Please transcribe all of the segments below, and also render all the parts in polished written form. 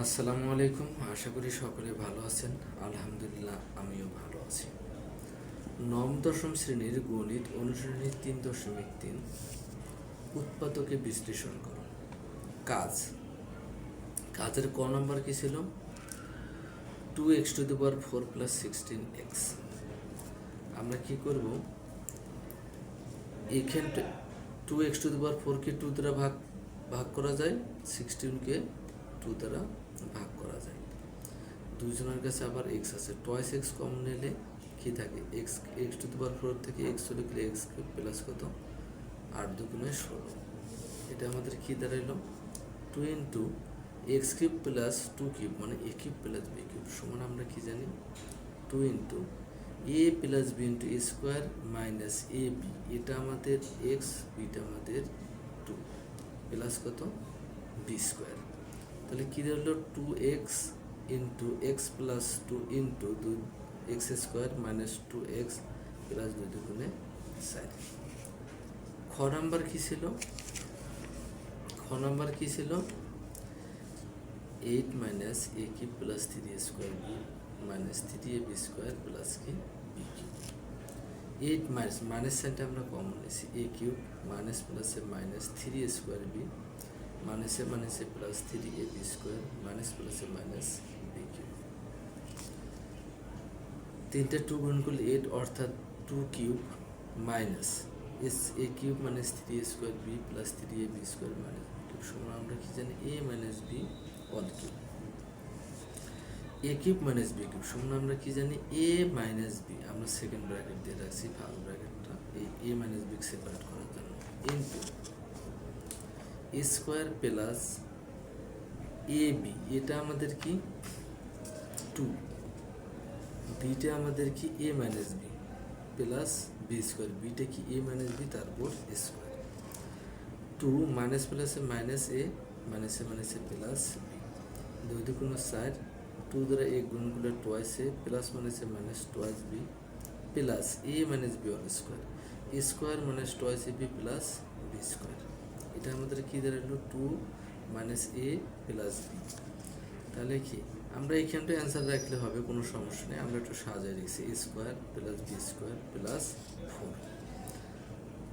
আসসালামু আলাইকুম। আশা করি সকলে ভালো আছেন। আলহামদুলিল্লাহ, আমিও ভালো আছি। নবম দশম শ্রেণীর গণিত অনুশীলনী 3.3 উৎপাদকে বিশ্লেষণ করো। কাজের ক নম্বর কি ছিল? 2x⁴ + 16x। আমরা কি করব? এখানটা 2x⁴কে 2 দ্বারা ভাগ করা যায়, 16কে 2 দ্বারা ভাগ করা যায়। দুইজনের কাছে আবার x আছে, টয়েস x কমন নিলে কি থাকে? x⁴ থেকে x চলে গেলে x³ প্লাস কত? 8 দুগুণে 16। এটা আমাদের কি দাঁড়াইলো? 2 × x³ প্লাস 2³ মানে a³ প্লাস b³ সমান আমরা কি জানি? 2 × a plus b × a square minus ab। এটা আমাদের x, বিটা আমাদের 2 প্লাস কত? b square. তাহলে কি দাঁড়ালো? 2x × x plus 2 × x square minus 2x plus 2 দুগুণে 4। খ নাম্বার কি ছিল? 8 - a³ plus 3a² minus 3ab square plus কি b³। 8 মাইনাস সাইনটা আমরা কমন নিয়েছি, a³ মাইনাস প্লাসে মাইনাস 3a² b মাইনাসে প্লাস 3ab স্কোয়ার মাইনাস প্লাসে মাইনাস b³। 3টা 2 গুণ করলে 8, অর্থাৎ 2³ minus a³ minus 3a² b plus 3ab square minus b³ সমান আমরা কি জানি? a minus b all cube. a³ minus b³ সমান আমরা কি জানি? a minus b। আমরা সেকেন্ড ব্র্যাকেট দিয়ে রাখছি, ফার্স্ট ব্র্যাকেটটা এই a মাইনাস b সেপারেট করার জন্য, into a square plus ab। এটা আমাদের কি? 2। বিটা আমাদের কি? a minus b plus b square. Beta কি? a মাইনাস b তারপর স্কোয়ার। 2 মাইনাস প্লাসে মাইনাস a মাইনাসে প্লাস b 2 দুগুণ 4। 2 দ্বারা a গুণ করলে টয়েস a প্লাস মাইনাসে minus toys b plus a minus b all square. a square minus toys ab plus b square. এটা আমাদের কি দাঁড়ালো? 2 মাইনাস a প্লাস b। তাহলে কি আমরা এইখানটা অ্যান্সার রাখলে হবে, কোনো সমস্যা নেই। আমরা একটু সাজায় রেখেছি, a square plus b square plus 4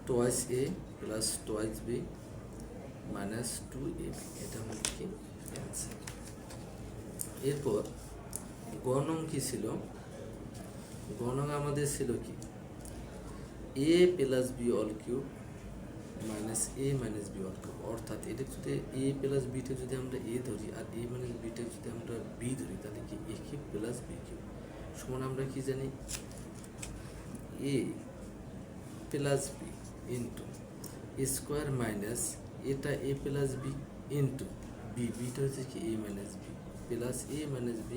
twice a plus twice b minus 2ab। এটা আমাদের কি অ্যান্সার। এরপর গণং কি ছিল? গণং আমাদের ছিল কি? a plus b all cube minus a minus b all cube. অর্থাৎ এটা যদি a প্লাস বিটা যদি আমরা a ধরি আর a মাইনাস বিটা যদি আমরা b ধরি, তাহলে কি a³ প্লাস b³ সমান আমরা কি জানি? a plus b into a square minus এটা a plus b into b। Beta হচ্ছে কি? a minus b plus a minus b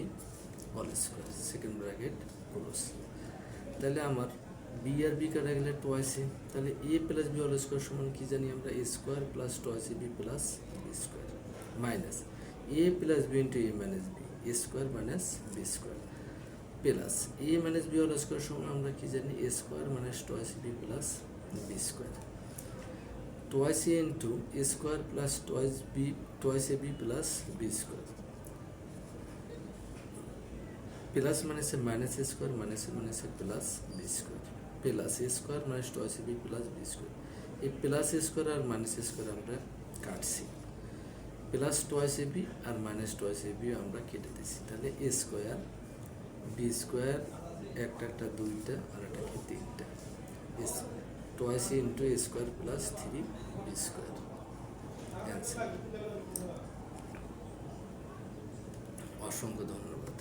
all square, second bracket close. তাহলে আমার বি আর বি কাটা গেলে টয়েস এ, তাহলে a plus b all square সমান কি জানি আমরা? a square plus twice a b plus b square minus a plus b into a minus b a square minus b square plus a minus b all square সমান আমরা কি জানি? a square minus twice a b plus b square twice a into a square plus twice a b plus b square plus মাইনাসে minus a square মাইনাসে plus b square plus A square minus twice a b plus b square. এই plus A square R minus a square আমরা কাটছি, plus twice a B R minus twice a B আমরা কেটে দিচ্ছি। তাহলে এ square B square একটা 2টা আর একটা কি 3টা, twice a into a square plus 3 b square answer. অসংখ্য ধন্যবাদ।